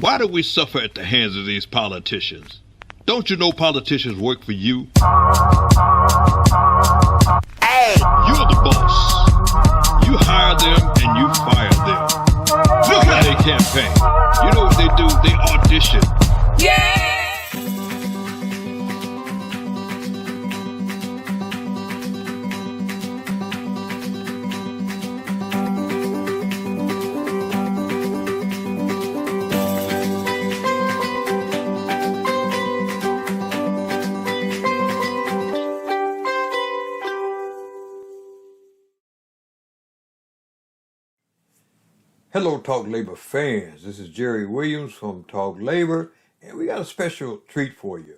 Why do we suffer at the hands of these politicians? Don't you know politicians work for you? Hey! You're the boss. You hire them and you fire them. Look at their campaign. You know what they do? They audition. Yeah! Hello, Talk Labor fans. This is Jerry Williams from Talk Labor, and we got a special treat for you.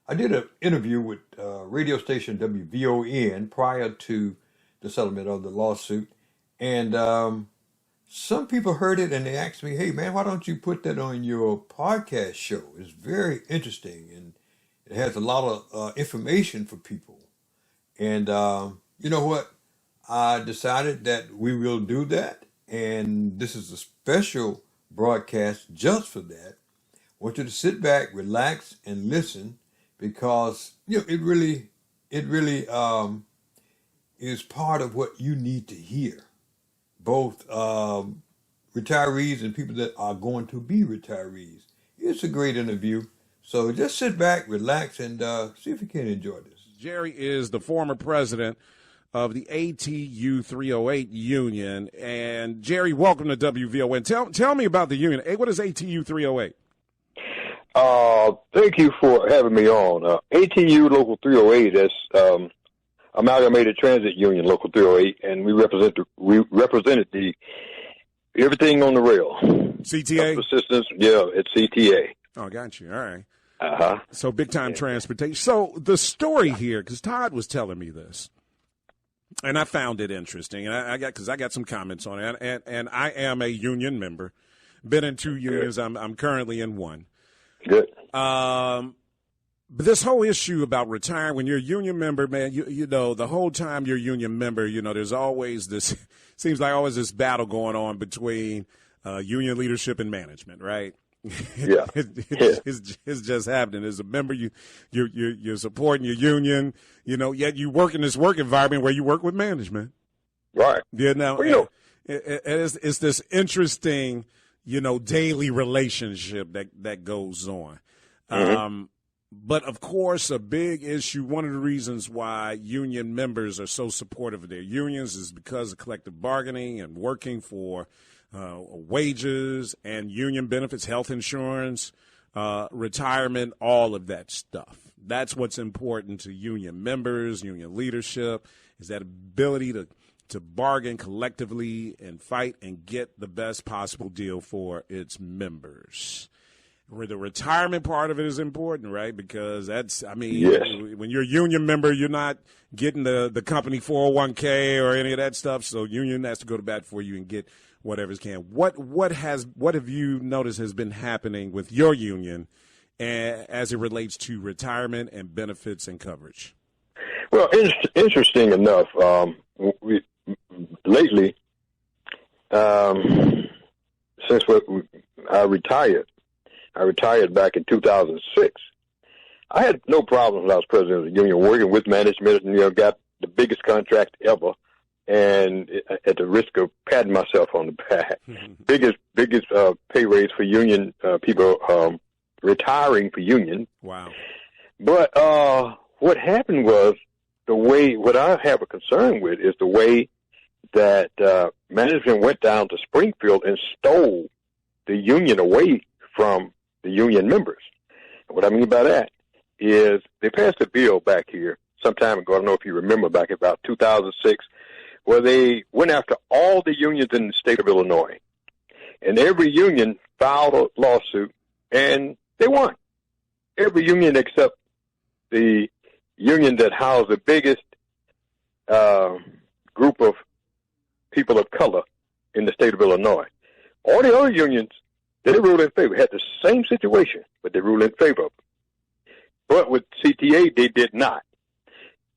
I did an interview with radio station Wvon prior to the settlement of the lawsuit, and some people heard it and they asked me, "Hey, man, why don't you put that on your podcast show? It's very interesting and it has a lot of information for people." And you know what? I decided that we will do that. And this is a special broadcast just for that. I want you to sit back, relax, and listen because it really is part of what you need to hear. Both retirees and people that are going to be retirees. It's a great interview. So just sit back, relax, and see if you can enjoy this. Jerry is the former president of the ATU 308 union. And Jerry, welcome to WVON. Tell me about the union. Hey, what is ATU 308? Thank you for having me on. ATU Local 308 is Amalgamated Transit Union Local 308, and we represented the everything on the rail. CTA? Assistance, yeah, it's CTA. Oh, got you. All right. Uh-huh. So big time transportation. So the story here, because Todd was telling me this, and I found it interesting, and I got some comments on it, and I am a union member, been in 2 unions. I'm currently in 1. Good. But this whole issue about retiring when you're a union member, man, you know the whole time you're a union member, there's always this seems like always this battle going on between union leadership and management, right? Yeah. It's just happening. As a member, you're supporting your union, yet you work in this work environment where you work with management. Right. Yeah. Now, well, it's this interesting, daily relationship that goes on. Mm-hmm. But of course, a big issue, one of the reasons why union members are so supportive of their unions is because of collective bargaining and working for wages and union benefits, health insurance, retirement, all of that stuff. That's what's important to union members, union leadership, is that ability to bargain collectively and fight and get the best possible deal for its members. Where the retirement part of it is important, right? Because yes. When you're a union member, you're not getting the company 401k or any of that stuff. So union has to go to bat for you and get whatever's can. What have you noticed has been happening with your union as it relates to retirement and benefits and coverage? Well, interesting enough, lately, since I retired back in 2006. I had no problems when I was president of the union, working with management, and got the biggest contract ever. And at the risk of patting myself on the back, biggest pay raise for union people retiring for union. Wow! But what happened was what I have a concern with is the way that management went down to Springfield and stole the union away from the union members. And what I mean by that is they passed a bill back here some time ago. I don't know if you remember, back about 2006. Where they went after all the unions in the state of Illinois. And every union filed a lawsuit, and they won. Every union except the union that housed the biggest group of people of color in the state of Illinois. All the other unions, they ruled in favor, had the same situation, but they ruled in favor of them. But with CTA, they did not.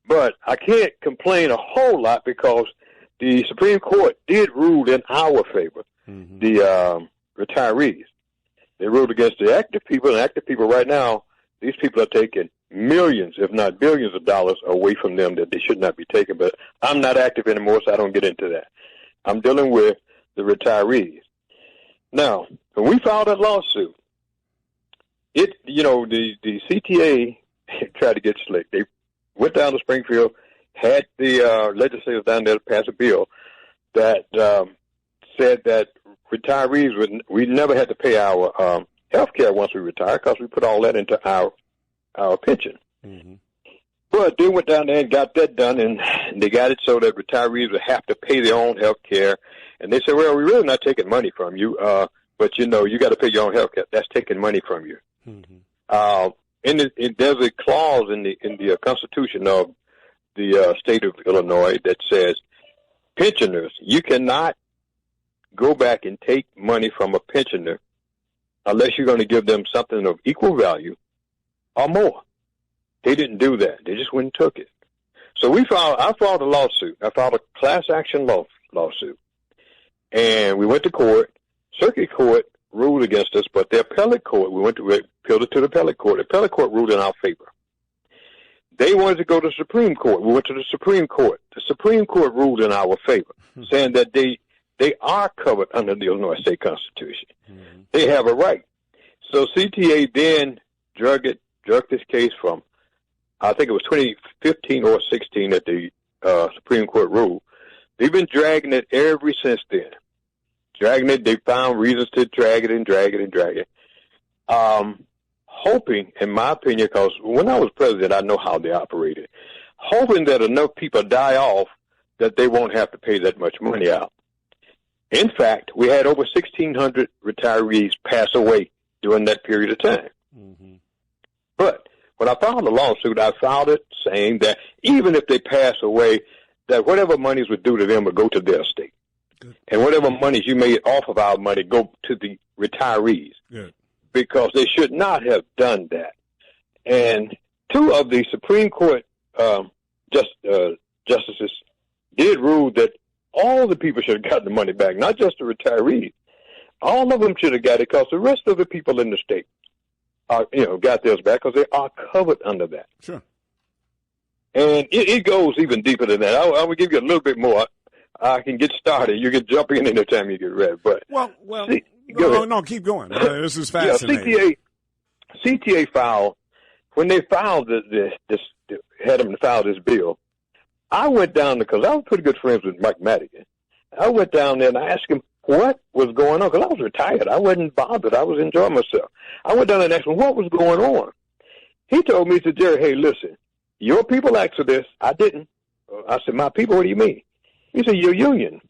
But I can't complain a whole lot because the Supreme Court did rule in our favor, the retirees. They ruled against the active people, and active people right now, these people are taking millions, if not billions of dollars away from them that they should not be taking. But I'm not active anymore, so I don't get into that. I'm dealing with the retirees. Now, when we filed that lawsuit, the CTA tried to get slick. They went down to Springfield, had the legislators down there to pass a bill that said that retirees we never had to pay our health care once we retire because we put all that into our pension. Mm-hmm. But they went down there and got that done, and they got it so that retirees would have to pay their own health care. And they said, well, we're really not taking money from you, but, you got to pay your own health care. That's taking money from you. Mm-hmm. There's a clause in the Constitution of the state of Illinois that says pensioners, you cannot go back and take money from a pensioner unless you're going to give them something of equal value or more. They didn't do that. They just went and took it. So I filed a lawsuit. I filed a class action lawsuit. And we went to court. Circuit Court ruled against us, but the appellate court, we appealed it to the appellate court. The appellate court ruled in our favor. They wanted to go to the Supreme Court. We went to the Supreme Court. The Supreme Court ruled in our favor, saying that they are covered under the Illinois State Constitution. Mm-hmm. They have a right. So CTA then drug this case from, I think it was 2015 or 16 that the Supreme Court ruled. They've been dragging it ever since then. Dragging it, they found reasons to drag it. Hoping, in my opinion, because when I was president, I know how they operated, hoping that enough people die off that they won't have to pay that much money out. In fact, we had over 1,600 retirees pass away during that period of time. Mm-hmm. But when I filed a lawsuit, I filed it saying that even if they pass away, that whatever monies would due to them would go to their estate. Good. And whatever monies you made off of our money go to the retirees. Good. Because they should not have done that. And two of the Supreme Court justices did rule that all the people should have gotten the money back, not just the retirees. All of them should have got it because the rest of the people in the state got theirs back because they are covered under that. Sure. And it goes even deeper than that. I will give you a little bit more. I can get started. You can jump in anytime you get ready. But no, keep going. This is fascinating. CTA filed, when they filed had them file this bill, I went down because I was pretty good friends with Mike Madigan. I went down there and I asked him what was going on because I was retired. I wasn't bothered. I was enjoying myself. I went down and asked him what was going on. He told me, he said, Jerry, hey, listen, your people asked for this. I didn't. I said, my people, what do you mean? He said, your union.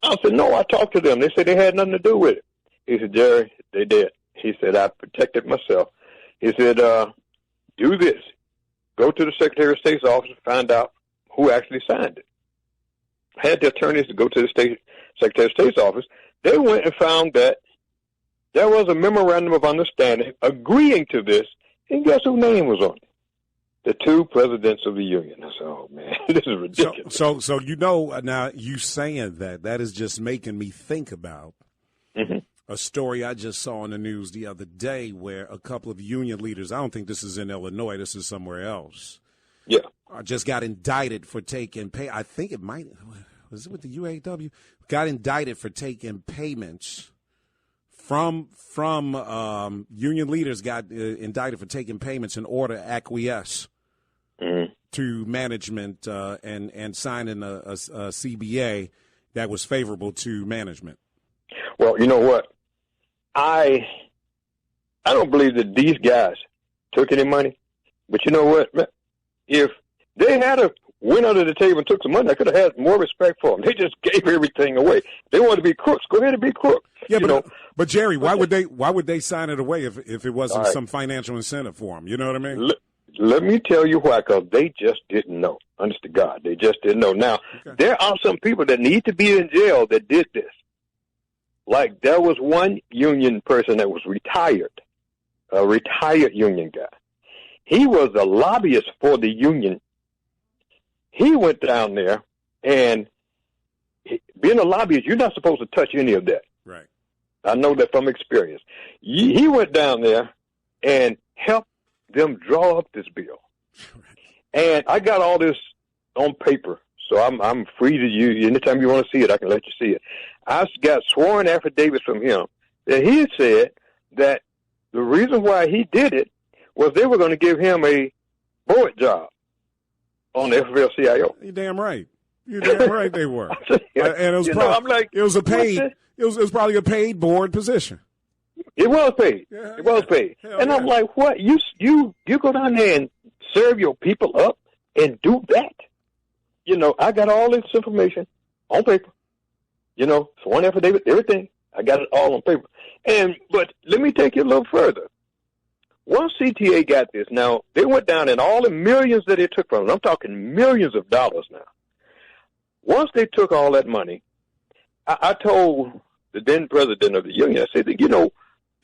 I said, no, I talked to them. They said they had nothing to do with it. He said, Jerry, they did. He said, I protected myself. He said, do this. Go to the Secretary of State's office and find out who actually signed it. I had the attorneys to go to the Secretary of State's office. They went and found that there was a memorandum of understanding agreeing to this, and guess whose name was on it? The two presidents of the union. I said, oh, man, this is ridiculous. So now you saying that is just making me think about a story I just saw on the news the other day where a couple of union leaders, I don't think this is in Illinois, this is somewhere else. Yeah. Just got indicted for taking pay. I think it was it with the UAW? Got indicted for taking payments from union leaders got indicted for taking payments in order to acquiesce to management and signing a CBA that was favorable to management. Well, you know what? I don't believe that these guys took any money, but you know what? If they went under the table and took some money, I could have had more respect for them. They just gave everything away. They wanted to be crooks. Go ahead and be crooks. Yeah, but Jerry, why would they sign it away if it wasn't some financial incentive for them? You know what I mean? Let me tell you why, because they just didn't know. Honest to God, they just didn't know. Now, there are some people that need to be in jail that did this. Like there was one union person that was retired, a retired union guy. He was a lobbyist for the union. He went down there, and being a lobbyist, you're not supposed to touch any of that. Right. I know that from experience. He went down there and helped them draw up this bill. And I got all this on paper, so I'm free to use. Anytime you want to see it, I can let you see it. I got sworn affidavits from him that he said that the reason why he did it was they were going to give him a board job on the FFL-CIO. You're damn right. You're damn right they were. And it was it was probably a paid board position. It was paid. Yeah, it was paid. Hell and yeah. I'm like, what? You go down there and serve your people up and do that? You know, I got all this information on paper. You know, sworn affidavit, everything. I got it all on paper. But let me take you a little further. Once CTA got this, now they went down and all the millions that they took from them, I'm talking millions of dollars now. Once they took all that money, I told the then president of the union, I said, that, you know,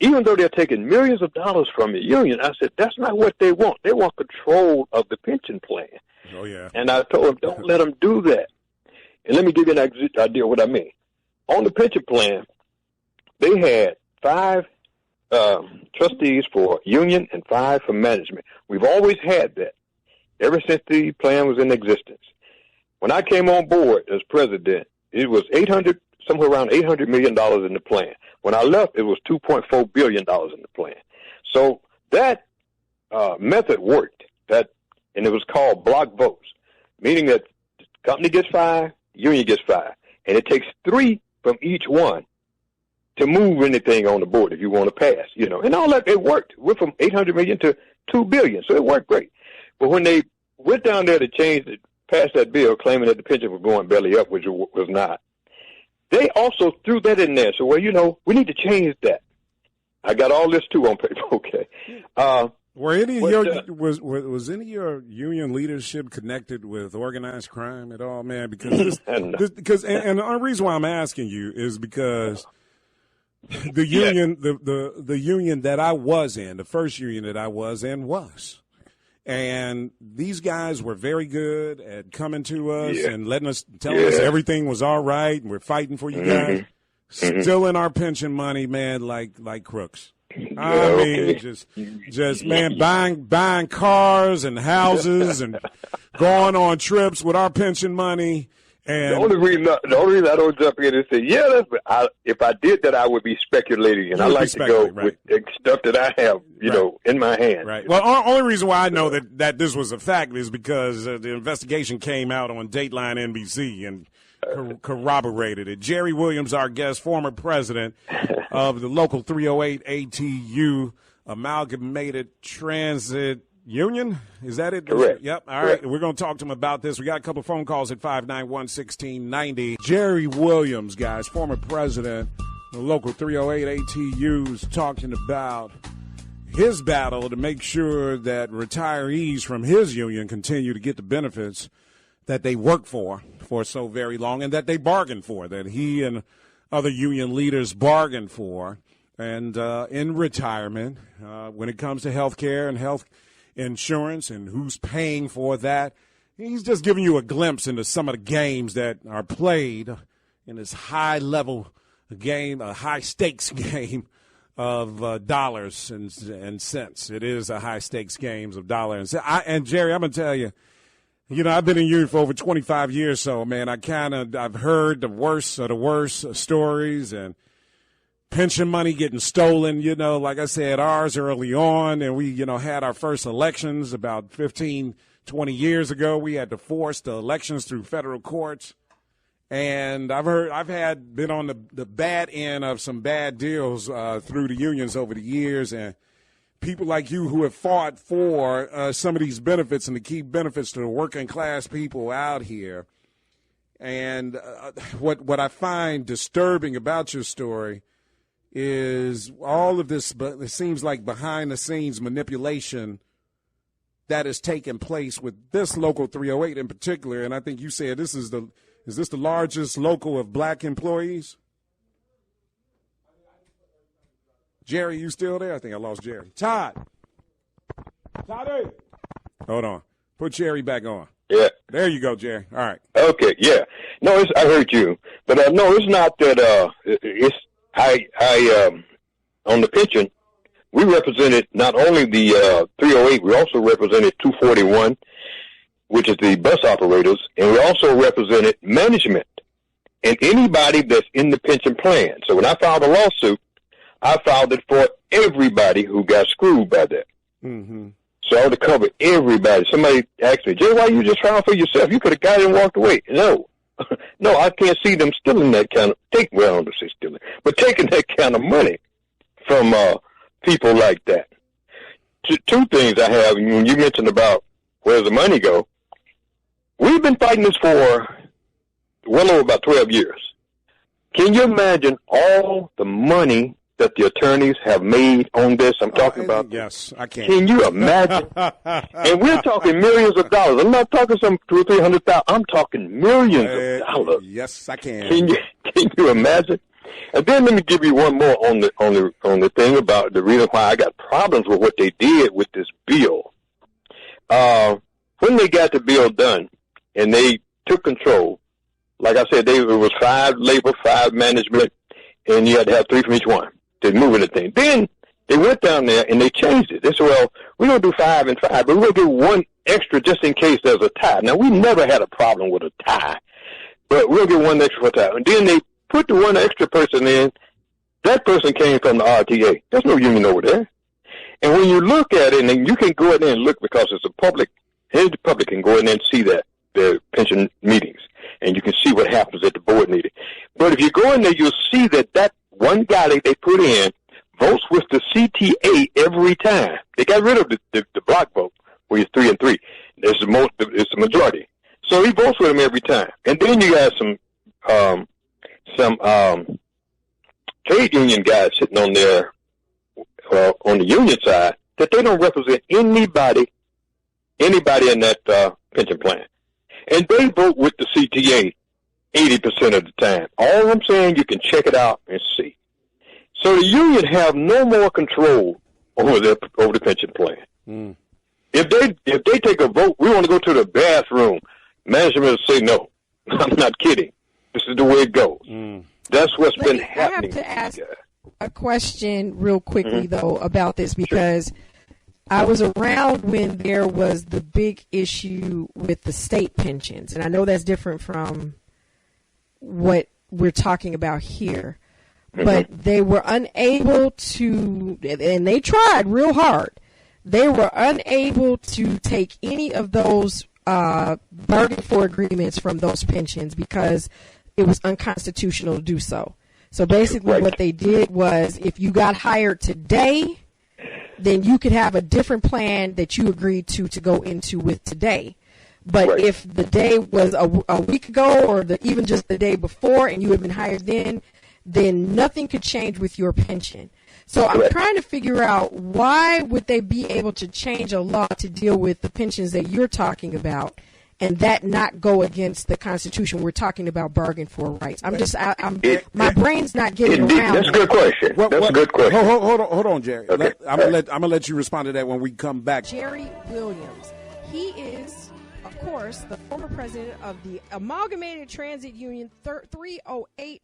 even though they're taking millions of dollars from the union, I said, that's not what they want. They want control of the pension plan. Oh, yeah. And I told them, don't let them do that. And let me give you an idea of what I mean. On the pension plan, they had 5 trustees for union and 5 for management. We've always had that ever since the plan was in existence. When I came on board as president, it was somewhere around $800 million in the plan. When I left, it was $2.4 billion in the plan. So that method worked. And it was called block votes, meaning that the company gets 5, union gets 5, and it takes 3 from each one to move anything on the board if you want to pass, you know. And all that, it worked. Went from $800 million to $2 billion, so it worked great. But when they went down there to pass that bill, claiming that the pension was going belly up, which it was not, they also threw that in there. So, well, you know, we need to change that. I got all this too on paper. Okay. Were any of your was any of your union leadership connected with organized crime at all, man? Because and the reason why I'm asking you is because the union, the union that I was in, the first union that I was in, and these guys were very good at coming to us and letting us tell us everything was all right, and we're fighting for you guys, stealing our pension money, man, like crooks. I mean, just man, buying cars and houses and going on trips with our pension money. And the only reason I don't jump in and say, if I did that, I would be speculating, and I like to go with stuff that I have, you know, in my hand. Right. Well, only reason why I know that this was a fact is because the investigation came out on Dateline NBC and corroborated it. Jerry Williams, our guest, former president of the local 308 ATU Amalgamated Transit Union. Is that it? Correct. Yep. All right. We're going to talk to him about this. We got a couple of phone calls at 591-1690. Jerry Williams, guys, former president of the local 308 ATUs, talking about his battle to make sure that retirees from his union continue to get the benefits that they worked for so very long and that they bargained for, that he and other union leaders bargained for. And in retirement, when it comes to health care and health insurance and who's paying for that, he's just giving you a glimpse into some of the games that are played in this high-level game, a high-stakes game of dollars and cents. It is a high-stakes game of dollars and cents. And Jerry, I'm going to tell you, you know, I've been in union for over 25 years, so, man, I've heard the worst of the worst stories and pension money getting stolen, you know, like I said, ours early on, and we, you know, had our first elections about 15, 20 years ago. We had to force the elections through federal courts. And I've been on the bad end of some bad deals through the unions over the years, and people like you who have fought for some of these benefits and to keep benefits to the working class people out here. And what I find disturbing about your story is all of this, but it seems like behind the scenes manipulation that has taken place with this local 308 in particular. And I think you said is this the largest local of black employees? Jerry, you still there? I think I lost Jerry. Todd. Todd, hold on. Put Jerry back on. Yeah. There you go, Jerry. All right. Okay. Yeah. No, I heard you, but no, it's not that. On the pension, we represented not only the 308, we also represented 241, which is the bus operators, and we also represented management and anybody that's in the pension plan. So when I filed a lawsuit, I filed it for everybody who got screwed by that. Mm-hmm. So I had to cover everybody. Somebody asked me, Jay, why you just filed for yourself? You could have got it and walked away. No. No, I can't see them stealing that kind of, well, I don't say stealing, but taking that kind of money from people like that. Two things I have, when you mentioned about where's the money go, we've been fighting this for well over about 12 years. Can you imagine all the money that the attorneys have made on this? I'm talking about. Yes, I can. Can you imagine? And we're talking millions of dollars. I'm not talking some $200,000 or $300,000. I'm talking millions of dollars. Yes, I can. Can you imagine? And then let me give you one more on the thing about the reason why I got problems with what they did with this bill. When they got the bill done and they took control, like I said, it was 5 labor, 5 management, and you had to have 3 from each one to move anything. Then they went down there and they changed it. They said, well, we're going to do 5 and 5, but we're going to do 1 extra just in case there's a tie. Now, we never had a problem with a tie, but we'll get 1 extra for a tie. And then they put the 1 extra person in. That person came from the RTA. There's no union over there. And when you look at it, and you can go in there and look because it's a public, any public can go in there and see that, the pension meetings, and you can see what happens at the board meeting. But if you go in there, you'll see that one guy that they put in votes with the CTA every time. They got rid of the block vote, where it's 3 and 3. It's the majority. So he votes with him every time. And then you got some trade union guys sitting on there, on the union side, that they don't represent anybody in that pension plan. And they vote with the CTA 80% of the time. All I'm saying, you can check it out and see. So the union have no more control over the pension plan. Mm. If they take a vote, we want to go to the bathroom, management will say no. I'm not kidding. This is the way it goes. Mm. That's what's been happening. I have to ask a question real quickly, though, about this, because I was around when there was the big issue with the state pensions, and I know that's different from what we're talking about here, but they were unable to, and they tried real hard, they were unable to take any of those bargain for agreements from those pensions because it was unconstitutional to do so. So basically what they did was, if you got hired today, then you could have a different plan that you agreed to go into with today. But if the day was a week ago, or even just the day before, and you had been hired then nothing could change with your pension. So I'm trying to figure out, why would they be able to change a law to deal with the pensions that you're talking about, and that not go against the Constitution? We're talking about bargain for rights. My brain's not getting around. That's a good question. That's a good question. Hold on, Jerry. Okay. I'm gonna let you respond to that when we come back. Jerry Williams. He is, of course, the former president of the Amalgamated Transit Union 308,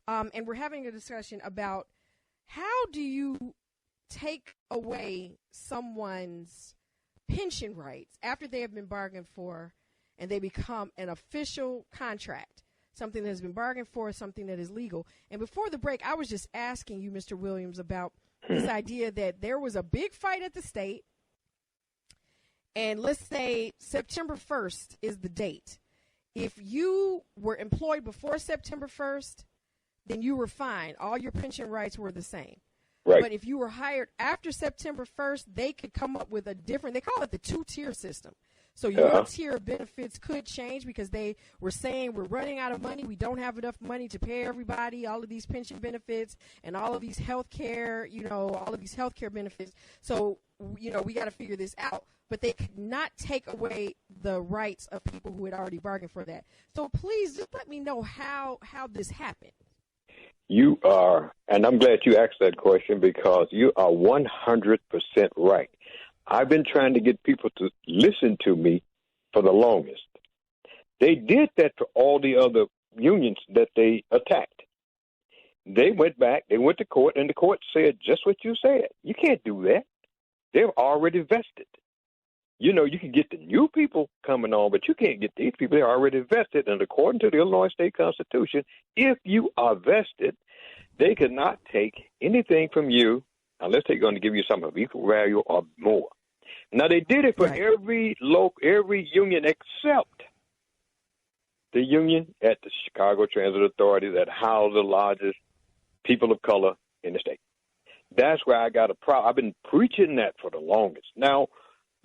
and we're having a discussion about how do you take away someone's pension rights after they have been bargained for, and they become an official contract, something that has been bargained for, something that is legal. And before the break, I was just asking you, Mr. Williams, about this idea that there was a big fight at the state, and let's say September 1st is the date. If you were employed before September 1st, then you were fine. All your pension rights were the same. Right. But if you were hired after September 1st, they could come up with a different, they call it the 2-tier system. So your tier of benefits could change because they were saying, we're running out of money. We don't have enough money to pay everybody all of these pension benefits and all of these health care, all of these health care benefits. So, we got to figure this out. But they could not take away the rights of people who had already bargained for that. So please just let me know how this happened. You are, and I'm glad you asked that question, because you are 100% right. I've been trying to get people to listen to me for the longest. They did that for all the other unions that they attacked. They went back, they went to court, and the court said just what you said. You can't do that. They're already vested. You know, you can get the new people coming on, but you can't get these people. They're already vested. And according to the Illinois State Constitution, if you are vested, they cannot take anything from you unless they're going to give you something of equal value or more. Now, they did it for every union except the union at the Chicago Transit Authority that housed the largest people of color in the state. That's where I got a problem. I've been preaching that for the longest. Now,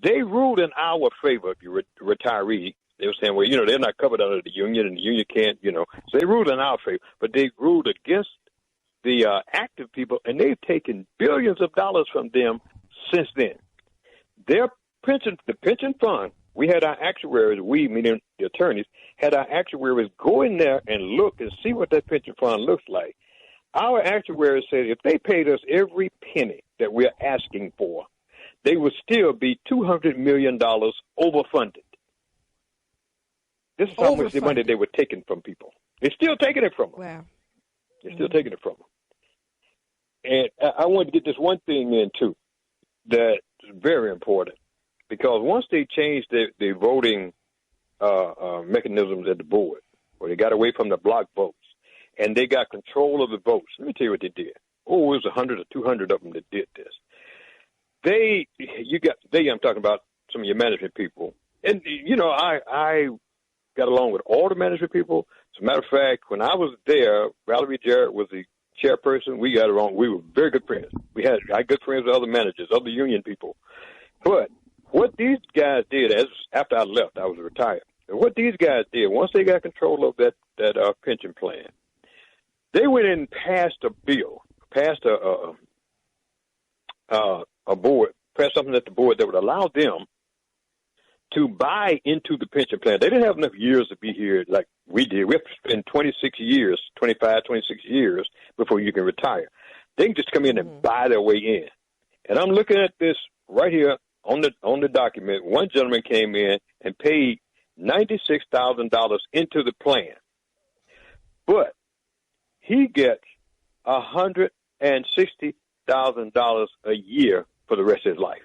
they ruled in our favor if you're a retiree. They were saying, well, you know, they're not covered under the union, and the union can't, you know. So they ruled in our favor. But they ruled against the active people, and they've taken billions of dollars from them since then. The pension fund, we had our actuaries, we, meaning the attorneys, had our actuaries go in there and look and see what that pension fund looks like. Our actuaries said if they paid us every penny that we're asking for, they would still be $200 million overfunded. This is how much the money they were taking from people. They're still taking it from them. Wow. They're still taking it from them. And I wanted to get this one thing in, too, that's very important. Because once they changed the voting mechanisms at the board, where they got away from the block votes, and they got control of the votes, let me tell you what they did. Oh, it was 100 or 200 of them that did this. I'm talking about some of your management people. And, you know, I got along with all the management people. As a matter of fact, when I was there, Valerie Jarrett was the chairperson. We got along. We were very good friends. I had good friends with other managers, other union people. But what these guys did, after I left, I was retired. And what these guys did, once they got control of that pension plan, they went in and passed a bill, passed a board, passed something at the board that would allow them to buy into the pension plan. They didn't have enough years to be here like we did. We have to spend 26 years before you can retire. They can just come in and buy their way in. And I'm looking at this right here on the document. One gentleman came in and paid $96,000 into the plan. But he gets $160,000 a year for the rest of his life.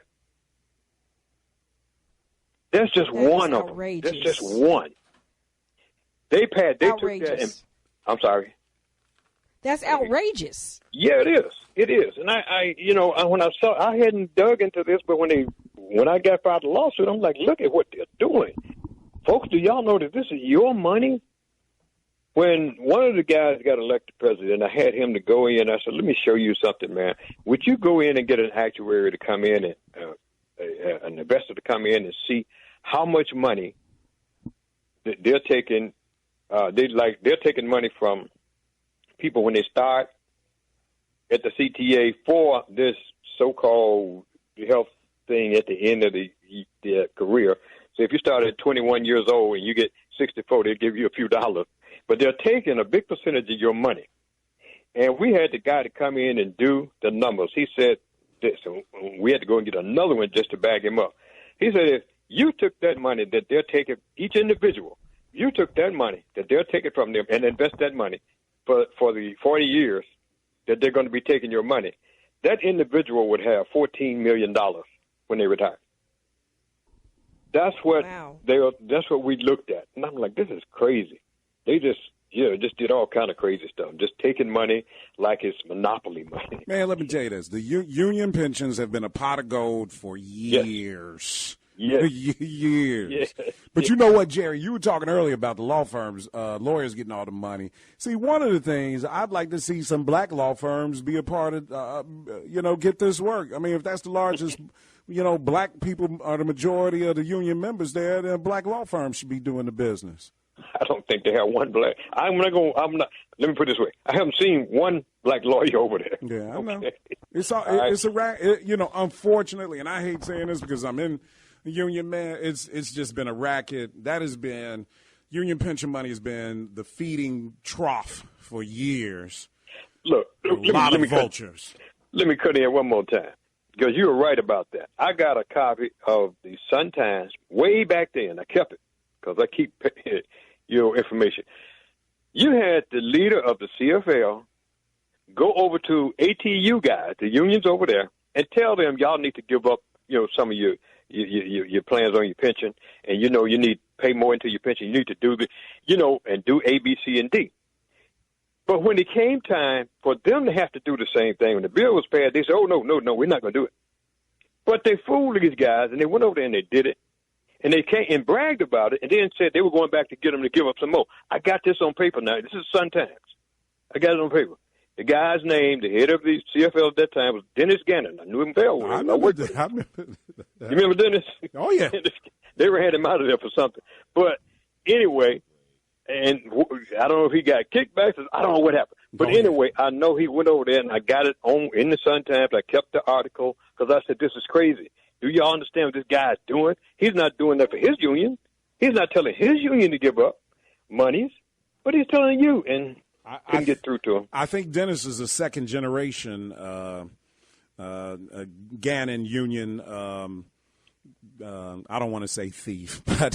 That's just one of them. That's just one. They took that and, I'm sorry. That's outrageous. Yeah, it is. It is. And when I hadn't dug into this, but when I got filed the lawsuit, I'm like, look at what they're doing. Folks, do y'all know that this is your money? When one of the guys got elected president, I had him to go in. I said, let me show you something, man. Would you go in and get an actuary to come in and an investor to come in and see how much money they're taking? They're taking money from people when they start at the CTA for this so-called health thing at the end of their career. So if you start at 21 years old and you get 64, they'll give you a few dollars. But they're taking a big percentage of your money. And we had the guy to come in and do the numbers. He said this, and we had to go and get another one just to back him up. He said, if you took that money that they're taking, each individual, you took that money that they're taking from them and invest that money for the 40 years that they're going to be taking your money, that individual would have $14 million when they retire. That's what that's what we looked at. And I'm like, this is crazy. They just did all kind of crazy stuff, just taking money like it's monopoly money. Man, let me tell you this. The union pensions have been a pot of gold for years. Yes. Years. Yes. But you know what, Jerry? You were talking earlier about the law firms, lawyers getting all the money. See, one of the things I'd like to see some black law firms be a part of, get this work. I mean, if that's the largest, black people are the majority of the union members there, then black law firms should be doing the business. I don't think they have one black. I'm not. Let me put it this way. I haven't seen one black lawyer over there. Yeah, I know. It's unfortunately, and I hate saying this because I'm in the union, man. It's just been a racket. That has been union pension money has been the feeding trough for years. Look, a lot of vultures. Let me cut in one more time because you were right about that. I got a copy of the Sun-Times way back then. I kept it because I keep your information. You had the leader of the CFL go over to ATU guys, the unions over there, and tell them y'all need to give up, some of your plans on your pension, and you need to pay more into your pension. You need to do and do A, B, C, and D. But when it came time for them to have to do the same thing, when the bill was passed, they said, "Oh no, we're not going to do it." But they fooled these guys, and they went over there and they did it, and they came and bragged about it, and then said they were going back to get them to give up some more. I got this on paper now. This is Sun Times. I got it on paper. The guy's name, the head of the CFL at that time, was Dennis Gannon. I knew him well. I remember that. You remember Dennis? Oh, yeah. They were had him out of there for something. But anyway, and I don't know if he got kickbacks. I don't know what happened. But anyway, I know he went over there, and I got it in the Sun Times. I kept the article because I said, this is crazy. Do y'all understand what this guy is doing? He's not doing that for his union. He's not telling his union to give up monies, but he's telling you, and I couldn't get through to him. I think Dennis is a second-generation Gannon union I don't want to say thief, but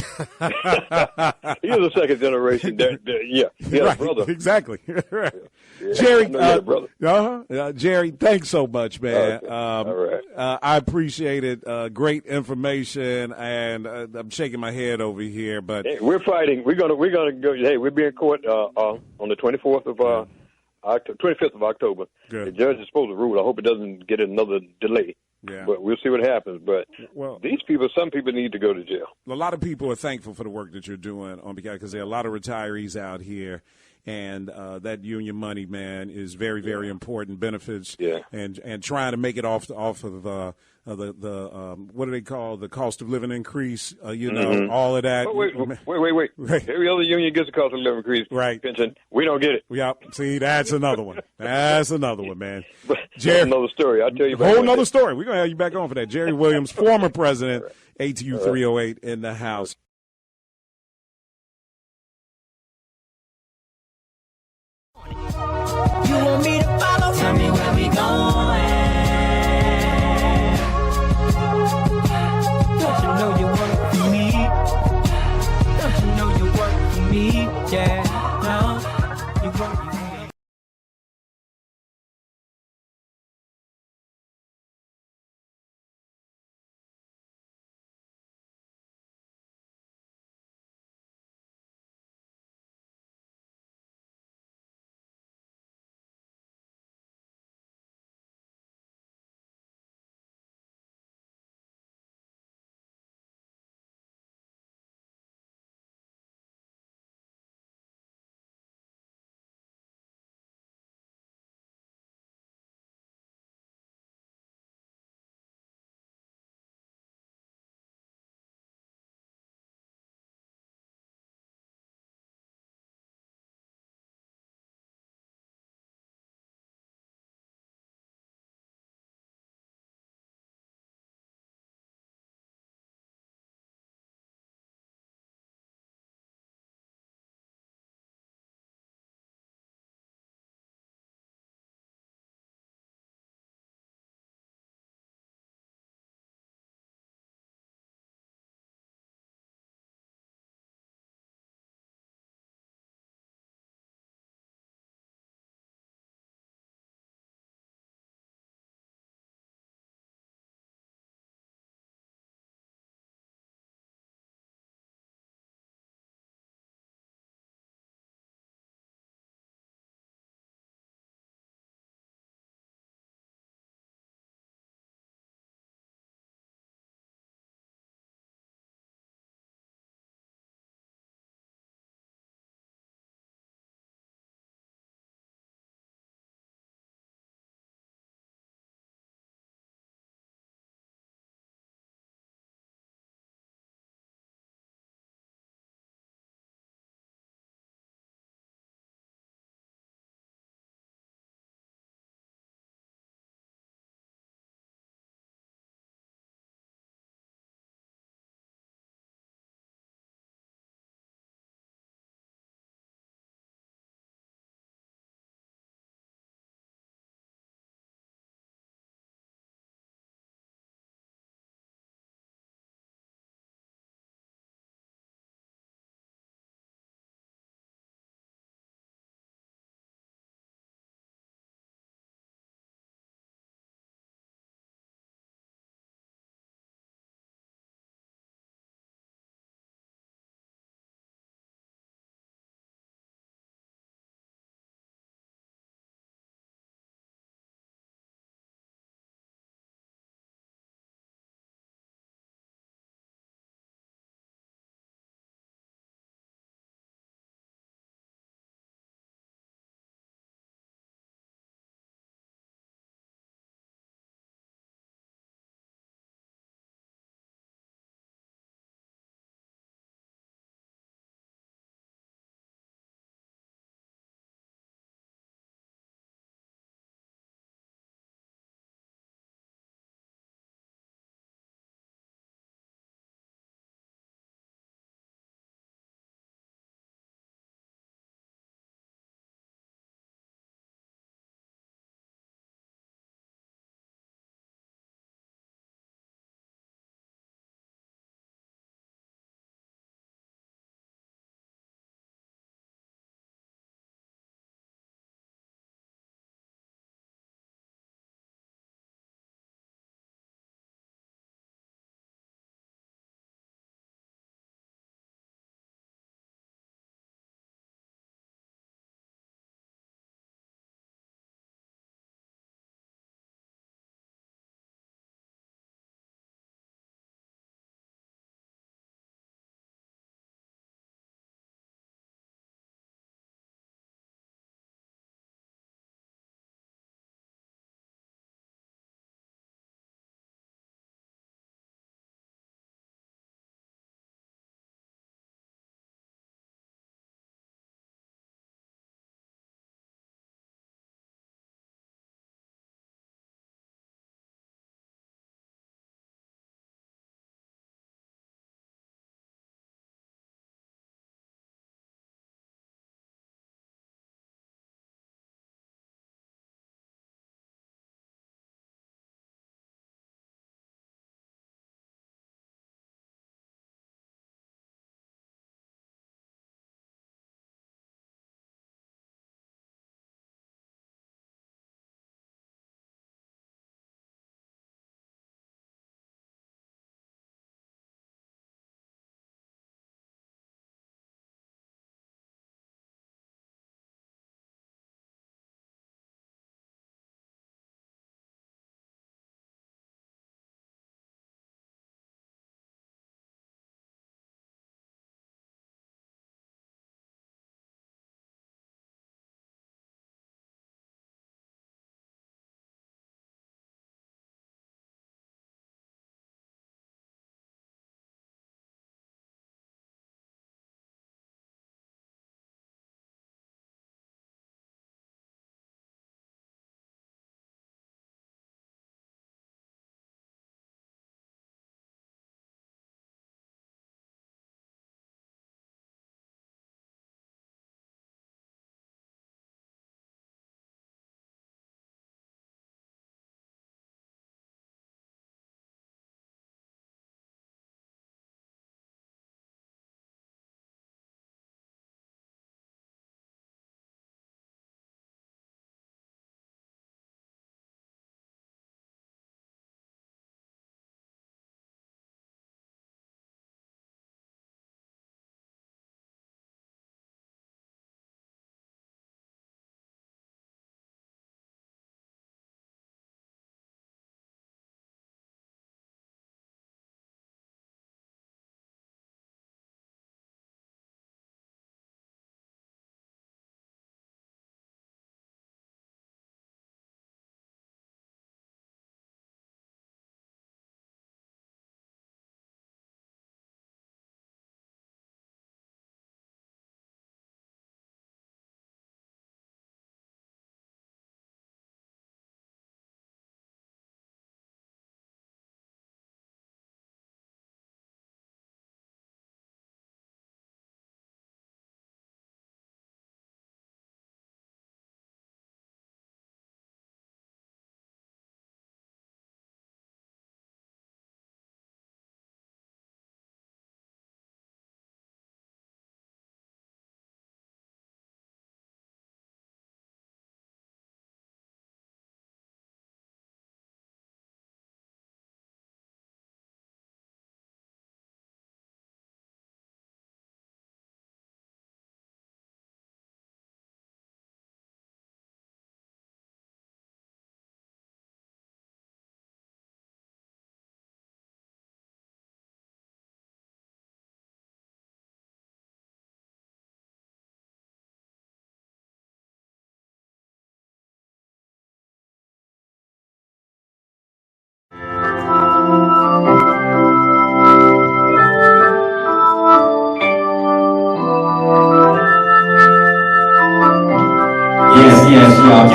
he was a second generation. He had a brother. Exactly. Right. Yeah, Jerry, Jerry, thanks so much, man. Okay. All right. I appreciate it. Great information, and I'm shaking my head over here. But hey, we're fighting. We're gonna go. Hey, we'll be in court on the 25th of October. Good. The judge is supposed to rule. I hope it doesn't get another delay. Yeah. But we'll see what happens. But some people need to go to jail. A lot of people are thankful for the work that you're doing on behalf, because there are a lot of retirees out here, and that union money, man, is very, very important. Benefits, and trying to make it off of the what do they call the cost of living increase? All of that. Oh, wait. Right. Every other union gets a cost of living increase. Right. Pension. We don't get it. Yep. See, that's another one. That's another one, man. Jerry, that's another story. I'll tell you. Whole another story. We're gonna have you back on for that. Jerry Williams, former president, ATU 308 in the house. You want me to follow? Tell me where we going. Don't you know you work for me? Don't you know you work for me? Yeah, no, you work for me.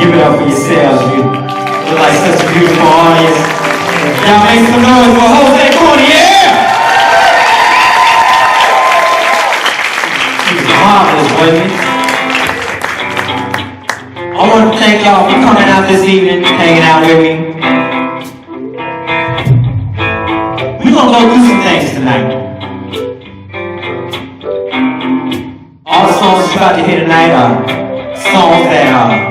Give it up for yourselves. You look like such a beautiful audience. Y'all make some noise for Jose Corny, yeah! He was marvelous, wasn't he? I want to thank y'all for coming out this evening, hanging out with me. We're going to go through some things tonight. All the songs you're about to hear tonight are songs that are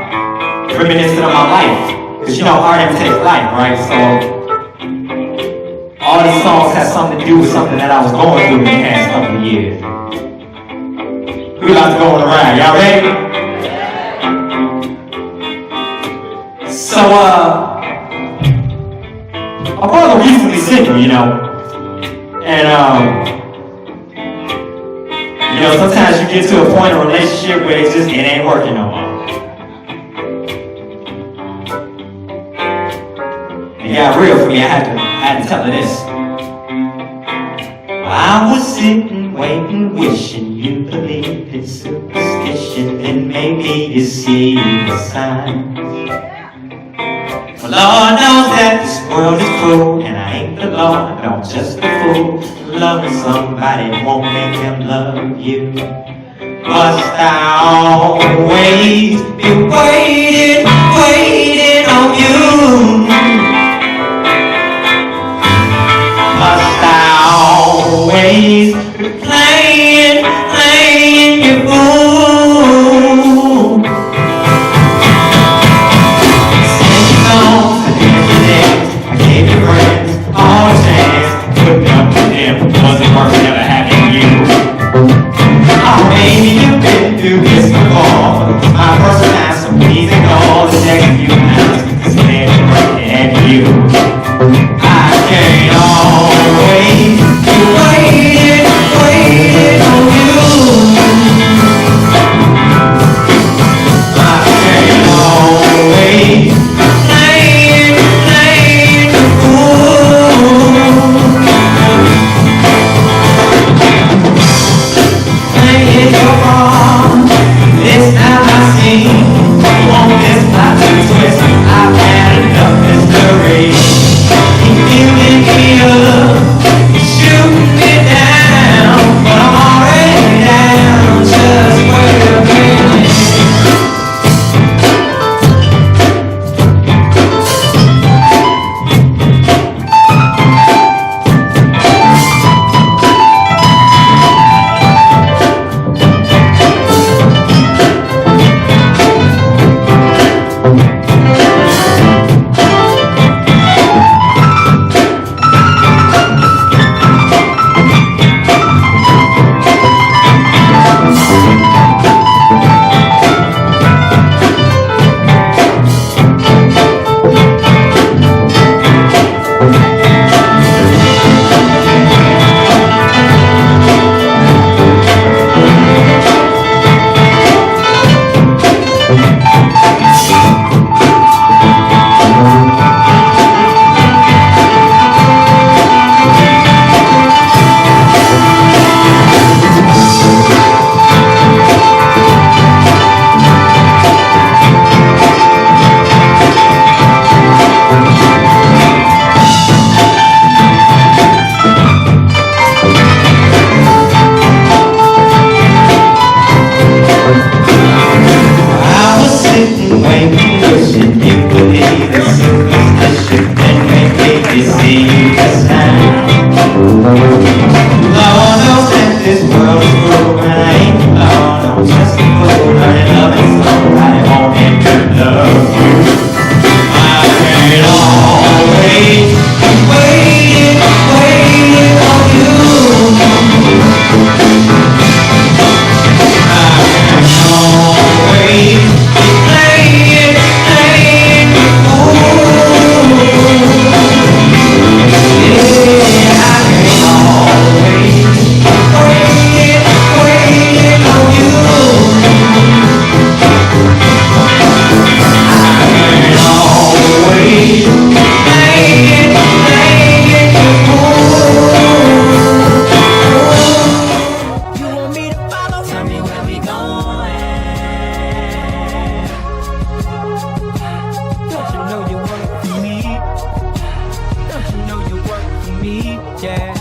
reminiscent of my life. Because you know, art imitates life, right? So, all these songs have something to do with something that I was going through in the past couple of years. We're about to go on a ride. Y'all ready? So, my brother recently single, you know. And, you know, sometimes you get to a point in a relationship where it ain't working no more. It got real for me. I had to tell her this. I was sitting, waiting, wishing you believe in superstition, and maybe you see the signs. Well, Lord knows that this world is cruel, and I ain't the Lord, no, just a fool. Loving somebody won't make them love you. Must I always be waiting, waiting on you? Must I always be playing, playing your fool? Sing songs and dance, I gave you friends all a chance, putting up to them wasn't worth never having you. Oh, baby, you've been through this before. My first time, so please ignore the next few minutes, cause they're working at you. I can't always be waiting, waiting on you. I can't always playing, playing the fool. Playing your part. This time I see you on this plot to twist. I've had enough mystery. Keep building me up, shooting me down, but I'm already down. Just wait a minute. Yeah.